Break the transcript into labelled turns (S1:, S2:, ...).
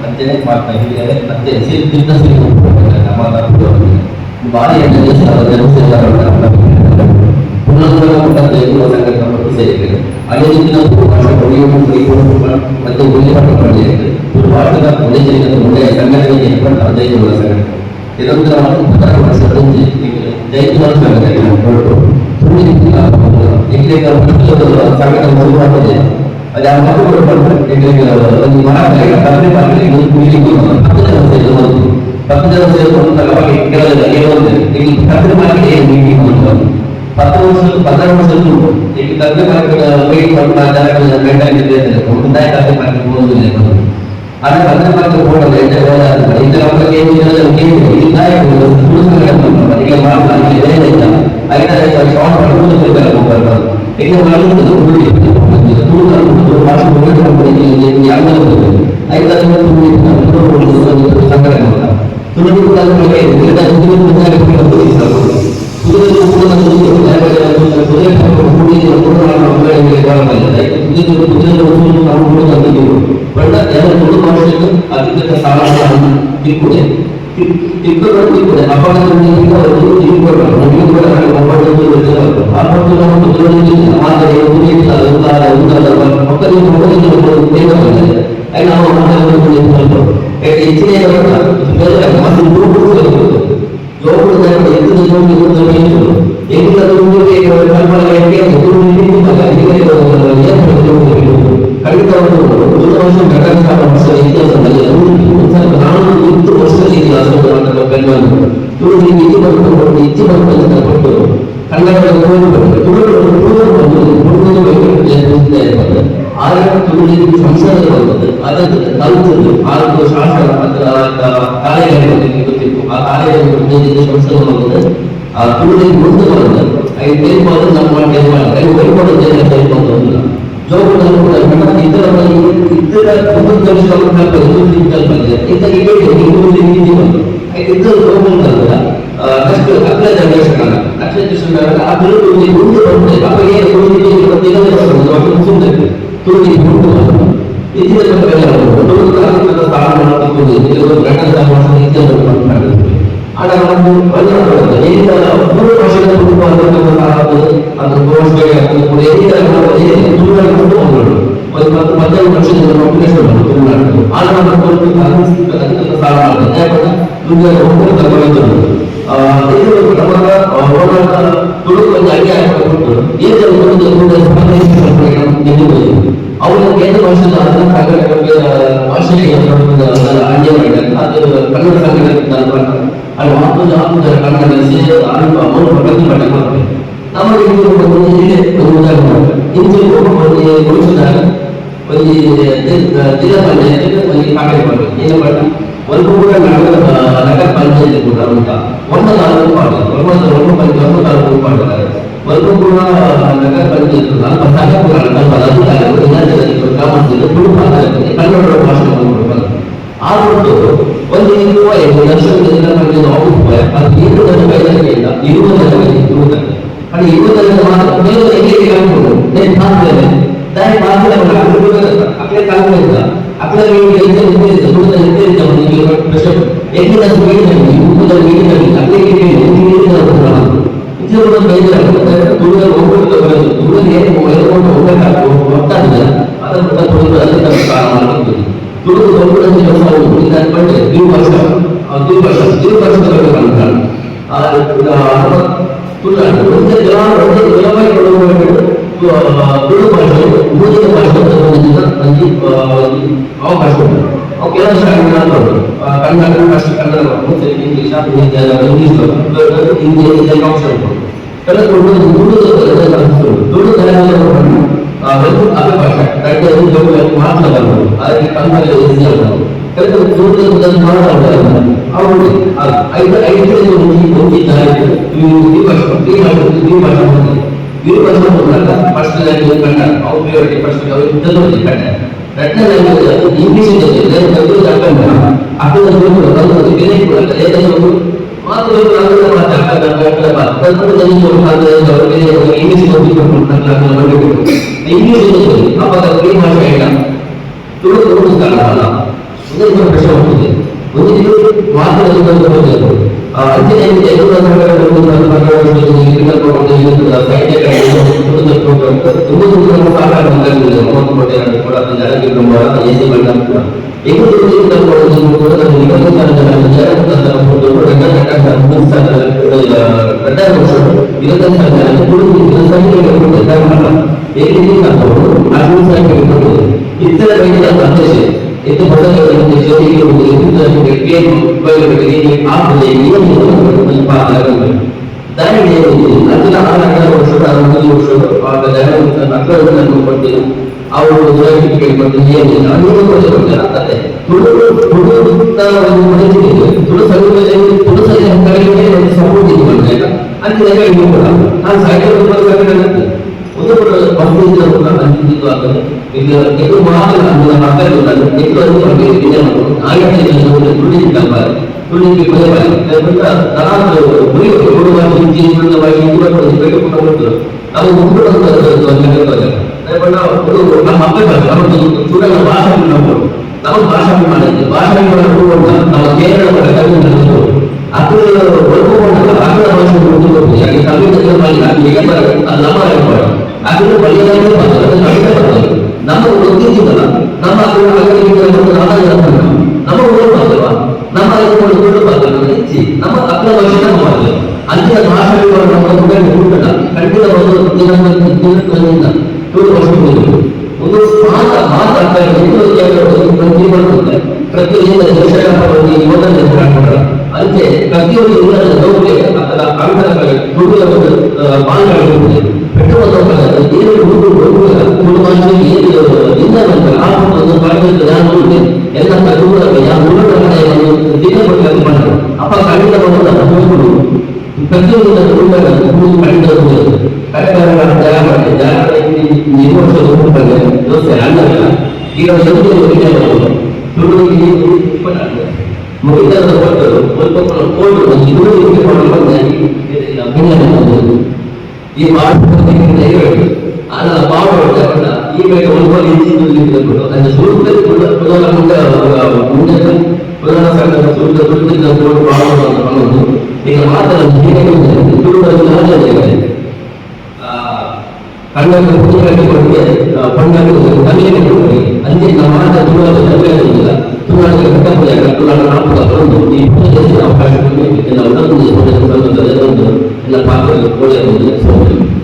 S1: ಅಂತೆಯೇ ಮಾಡ್ತಾ ಇದ್ದಾರೆ. ಮತ್ತೆ ಭಾರಿ ಸೇರಿದ್ದಾರೆ. ಅದೇ ರೀತಿ ಮತ್ತೆ ಭಾರತದ ಮುಂದೆ ಸಂಘಟನೆಗೆ 15 ಸಂಘಟನೆ ಇದೊಂದು ಸಂಘಟನೆ ಅದು ಆ ಮಕ್ಕಳು ಒಂದು ಮರ ಕಲ್ಪನೆ ಮಾಡಿ ಪಕ್ಕದ ಸೇರಿಕೊಂಡು ಇಲ್ಲಿ ಕಲ್ಪನೆ ಮಾಡಿ ಮೀಟಿಂಗ್ 10 ವರ್ಷ 15 ವರ್ಷದ್ದು ಈಗ ಕಲ್ಪನೆ ಮುಂದಾಯ ಕಲ್ಪನೆ ಮಾಡಿ ಹೋಗುದಿಲ್ಲ ಆದ್ರೆ ಕಲ್ಪನೆ ಮಾಡಿ ಹೋಗಲ್ಲ ಇದರ ಬಗ್ಗೆ ಈಗ ಮಾತು ಇಂಗ್ಲಿಷ್ ಇಂಗ್ಲಿಷ್ ಅವಾಗ ಭಾಷೆ ಇಲ್ಲ ತುಳು ಕಾಲ ಒಂದು ಪ್ರಶ್ನೆ ಹೋಗ್ತದೆ ಒಂದು ಮಾತುಗಳು ಅಂಚಿನ itu pada jadi itu bagi apa ini menempatkan dari dia itu adalah anak-anak saudara atau dari anak-anak seperti awal dari kemudian ini anu saja dulu tahu ini dulu saya kali ini support ini mereka anti mereka ini pula saya itu untuk pasti itu anti itu akan itu mahal adalah apa itu itu berbeda ayat yang tulis gambar tulis di bawah dan kita dalam beri perubahan izin bagi itu sebagai pengatur kalau untuk daripada itu apa kalau sudah bahasa menambah kalau bahasa mana kalau kira pada itu aku berhubung aku harus berhubung jadi kami tidak lagi lama aku balik ನಮ್ಮ ಗೊತ್ತಿದ್ದಲ್ಲ ನಮ್ಮ ನಮ್ಮ ಓಡ್ಬಾರ್ದಲ್ವ ನಮ್ಮ ಓಡ್ಬಾರ್ದಲ್ಲ ಹೆಚ್ಚಿ ನಮ್ಮ ಅಗ್ರ ಭಾಷೆನ ಮಾಡಲ್ಲ ಅಂಚಿನ ಭಾಷೆಗಳು ನಮ್ಮ ಹುಡುಕಲ್ಲ ಖಂಡಿತ ಒಂದು ಮಾತಾಡ್ತಾ ಬರ್ತದೆ ಪ್ರತಿಯೊಂದು ದೇಶಗಳಲ್ಲಿ ಯೋಧನೆ ಅಂತೆ ಪ್ರತಿಯೊಂದು ದೌರ್ಯ ಅಥವಾ Congress Bangladesh apa kali kita ಈ ಭಾರತದಲ್ಲಿ ಅದರ ಭಾವನ ಈ ಬಗ್ಗೆ ಒಂದು ಇಂಚಿಕೊಂಡು ಅದರ ಸುರುತ್ತಲ್ಲಿ ಮುಂದೆ ಪ್ರಧಾನ ಸಂಘದ ಸುರುತ್ತಿನ ಭಾವವನ್ನು ಈಗ ಮಾತನಾಡಿ ಕಣ್ಣನ್ನು ಪುಸ್ತಕಕ್ಕೆ ಕೊಡುಗೆ ಪಣ್ಣನ್ನು ಕಲಿಯನ್ನು ಕೊಡುಗೆ ಅಂತೆ ನಮ್ಮ ಮಾತ ತುಳುವಿಲ್ಲ ತುಳುವಿಗೆ ಕಟ್ಟಪುಜಾಗ ತುಳುವ ನಾಲ್ಕು ಒಂದು ಈ ಅವಕಾಶವನ್ನು ಎಲ್ಲ ಪಾತ್ರಗಳು